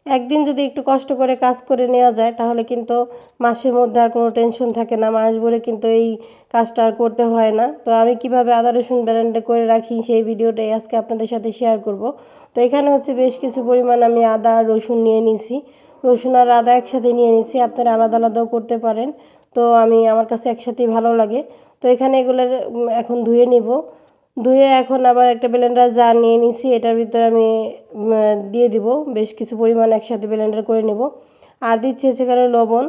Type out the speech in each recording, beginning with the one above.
একদিন যদি একটু কষ্ট করে কাজ করে নেওয়া যায় তাহলে কিন্তু মাসের মধ্যে আর কোনো টেনশন থাকে না, মাস ভরে কিন্তু এই কাজটা আর করতে হয় না। তো আমি কিভাবে আদা রসুন ব্লেন্ডে করে রাখি সেই ভিডিওটাই আজকে আপনাদের সাথে শেয়ার করব। তো এখানে হচ্ছে বেশ কিছু পরিমাণ আমি আদা আর রসুন নিয়ে নিছি, রসুন আর আদা একসাথে নিয়ে নিছি, আপনারা আলাদা আলাদাও করতে পারেন। তো আমার কাছে একসাথেই ভালো লাগে। তো এখানে এগুলো এখন ধুয়ে নিব, ধুয়ে এখন আবার একটা ব্লেন্ডার জার নিয়ে নিছি, এটার ভিতরে আমি দিয়ে দিব বেশ কিছু পরিমাণ, একসাথে ব্লেন্ডার করে নেব। আর দিচ্ছি সেখানে লবণ,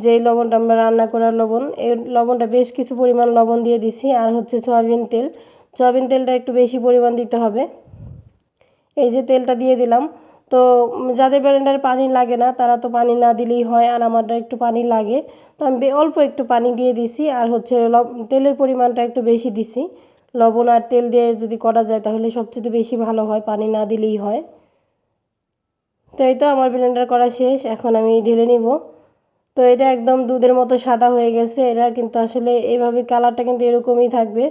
যেই লবণটা আমরা রান্না করার লবণ, এই লবণটা বেশ কিছু পরিমাণ লবণ দিয়ে দিছি। আর হচ্ছে সয়াবিন তেল, সয়াবিন তেলটা একটু বেশি পরিমাণ দিতে হবে। এই যে তেলটা দিয়ে দিলাম। তো যাদের ব্লেন্ডারে পানি লাগে না তারা তো পানি না দিলেই হয়, আর আমারটা একটু পানি লাগে, তো আমি অল্প একটু পানি দিয়ে দিছি। আর হচ্ছে তেলের পরিমাণটা একটু বেশি দিছি, লবণ আর তেল দিয়ে যদি করা যায় তাহলে সবচেয়ে বেশি ভালো হয়, পানি না দিলেই হয়। তো এই তো আমার ব্লেন্ডার করা শেষ, এখন আমি ঢেলে নিব। তো এটা একদম দুধের মতো সাদা হয়ে গেছে, এটা কিন্তু আসলে এইভাবে কালারটা কিন্তু এরকমই থাকবে।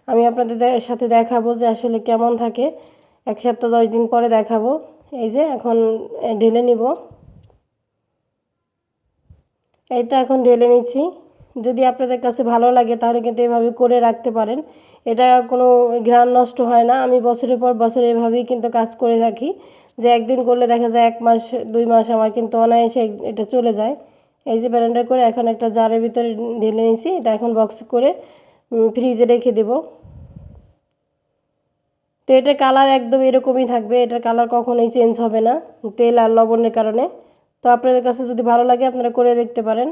আমি আপনাদের সাথে দেখাবো যে আসলে কেমন থাকে, 1 সপ্তাহ 10 দিন পরে দেখাবো। এই যে এখন ঢেলে নিব, এই তো এখন ঢেলে নিচ্ছি। যদি আপনাদের কাছে ভালো লাগে তাহলে কিন্তু এভাবে করে রাখতে পারেন, এটা কোনো ঘ্রাণ নষ্ট হয় না। আমি বছরের পর বছর এভাবেই কিন্তু কাজ করে থাকি, যে একদিন করলে দেখা যায় 1 মাস 2 মাস আমার কিন্তু অনায়াসে এটা চলে যায়। এই যে ব্লেন্ডার করে এখন একটা জারের ভিতরে ঢেলে নিয়েছি, এটা এখন বক্স করে ফ্রিজে রেখে দেব। তো এটার কালার একদম এরকমই থাকবে, এটার কালার কখনোই চেঞ্জ হবে না তেল আর লবণের কারণে। তো আপনাদের কাছে যদি ভালো লাগে আপনারা করে দেখতে পারেন।